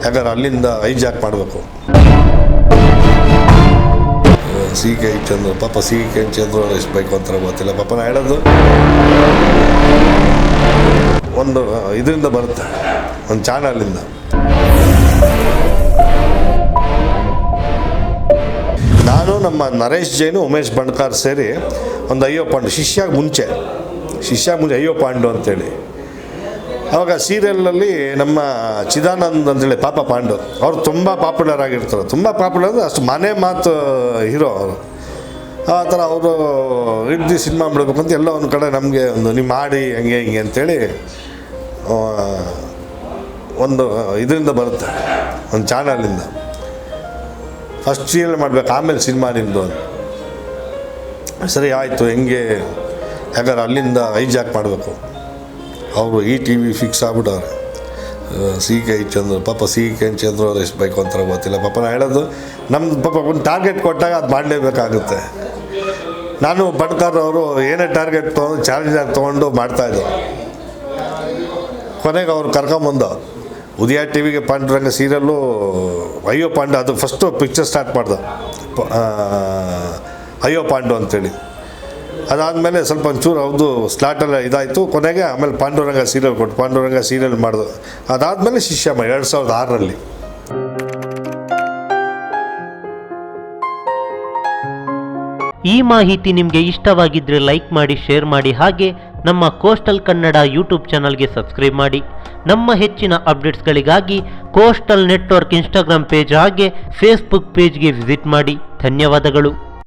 ಯಾಕಂದ್ರೆ ಅಲ್ಲಿಂದ ಹೈಜಾಕ್ ಮಾಡಬೇಕು. ಸಿ ಕೆ ಚಂದ್ರು ಪಾಪ ಸಿ ಕೆ ಚಂದ್ರು ಅವ್ರು ಎಷ್ಟು ಬೇಕು ಅಂತ ಗೊತ್ತಿಲ್ಲ. ಪಾಪ ನಾ ಹೇಳೋದು ಒಂದು ಇದರಿಂದ ಬರುತ್ತೆ, ಒಂದು ಚಾನಲಿಂದ. ನಾನು ನಮ್ಮ ನರೇಶ್ ಜೈನು ಉಮೇಶ್ ಬಂಡ್ಕಾರ್ ಸೇರಿ ಒಂದು ಅಯ್ಯೋ ಪಾಂಡು ಶಿಷ್ಯಾಗ ಮುಂಚೆ ಅಯ್ಯೋ ಪಾಂಡು ಅಂತೇಳಿ, ಆವಾಗ ಸೀರಿಯಲಲ್ಲಿ ನಮ್ಮ ಚಿದಾನಂದ್ ಅಂತೇಳಿ ಪಾಪ ಪಾಂಡು ಅವರು ತುಂಬ ಪಾಪ್ಯುಲರ್ ಆಗಿರ್ತಾರೆ. ತುಂಬ ಪಾಪ್ಯುಲರ್ ಅಂದರೆ ಅಷ್ಟು ಮನೆ ಮಾತು ಹೀರೋ ಅವರು. ಆ ಥರ ಅವರು ಇದ್ದು ಸಿನಿಮಾ ಮಾಡಬೇಕಂತ ಎಲ್ಲ ಒಂದು ಕಡೆ ನಮಗೆ ಒಂದು ನೀವು ಮಾಡಿ ಹಂಗೆ ಹಿಂಗೆ ಅಂಥೇಳಿ ಒಂದು ಇದರಿಂದ ಬರುತ್ತೆ, ಒಂದು ಚಾನಲಿಂದ. ಫಸ್ಟ್ ಸೀರಿಯಲ್ ಮಾಡಬೇಕು, ಆಮೇಲೆ ಸಿನಿಮಾ ನಿಮ್ಮದು. ಸರಿ ಆಯಿತು, ಹೆಂಗೆ ಯಾಕಂದ್ರೆ ಅಲ್ಲಿಂದ ಹೈಜಾಕ್ ಮಾಡಬೇಕು. ಅವರು ಈ ಟಿ ವಿ ಫಿಕ್ಸ್ ಆಗ್ಬಿಟ್ಟವ್ರೆ. ಸಿ ಕೆ ಚಂದ್ರು ಪಾಪ ಸಿ ಕೆ ಚಂದ್ರು ಅವ್ರು ಎಷ್ಟು ಬೇಕು ಅಂತ ಗೊತ್ತಿಲ್ಲ. ಪಾಪ ನಾ ಹೇಳೋದು ನಮ್ದು ಪಾಪ ಒಂದು ಟಾರ್ಗೆಟ್ ಕೊಟ್ಟಾಗ ಅದು ಮಾಡಲೇಬೇಕಾಗುತ್ತೆ. ನಾನು ಬಂಡ್ಕಾರ್ ಅವರು ಏನೇ ಟಾರ್ಗೆಟ್ ತೊಗೊಂಡು ಚಾಲೆಂಜಾಗಿ ತೊಗೊಂಡು ಮಾಡ್ತಾಯಿದ್ದು. ಕೊನೆಗೆ ಅವ್ರು ಕರ್ಕೊಂಬಂದು ಉದಯ ಟಿ ವಿಗೆ ಪಾಂಡುರಂಗ ಸೀರಿಯಲ್ಲು ಅಯ್ಯೋ ಪಾಂಡು, ಅದು ಫಸ್ಟು ಪಿಕ್ಚರ್ ಸ್ಟಾರ್ಟ್ ಮಾಡ್ದು ಅಯ್ಯೋ ಪಾಂಡು ಅಂಥೇಳಿ. ಅದಾದಮೇಲೆ ಸ್ವಲ್ಪ ಒಂಚೂರು ಹೌದು ಸ್ಲಾಟೆಲ್ಲ ಇದಾಯಿತು. ಕೊನೆಗೆ ಆಮೇಲೆ ಪಾಂಡುರಂಗ ಸೀರಿಯಲ್ ಕೊಟ್ಟು ಪಾಂಡುರಂಗ ಸೀರಿಯಲ್ ಮಾಡಿದು. ಅದಾದಮೇಲೆ ಶಿಷ್ಯಮ್ಮ 2006ರಲ್ಲಿ. ಈ ಮಾಹಿತಿ ನಿಮಗೆ ಇಷ್ಟವಾಗಿದ್ದರೆ ಲೈಕ್ ಮಾಡಿ, ಶೇರ್ ಮಾಡಿ. ಹಾಗೆ ನಮ್ಮ ಕೋಸ್ಟಲ್ ಕನ್ನಡ ಯೂಟ್ಯೂಬ್ ಚಾನಲ್ಗೆ ಸಬ್ಸ್ಕ್ರೈಬ್ ಮಾಡಿ. ನಮ್ಮ ಹೆಚ್ಚಿನ ಅಪ್ಡೇಟ್ಸ್ಗಳಿಗಾಗಿ ಕೋಸ್ಟಲ್ ನೆಟ್ವರ್ಕ್ ಇನ್ಸ್ಟಾಗ್ರಾಮ್ ಪೇಜ್ ಹಾಗೆ ಫೇಸ್ಬುಕ್ ಪೇಜ್ಗೆ ವಿಸಿಟ್ ಮಾಡಿ. ಧನ್ಯವಾದಗಳು.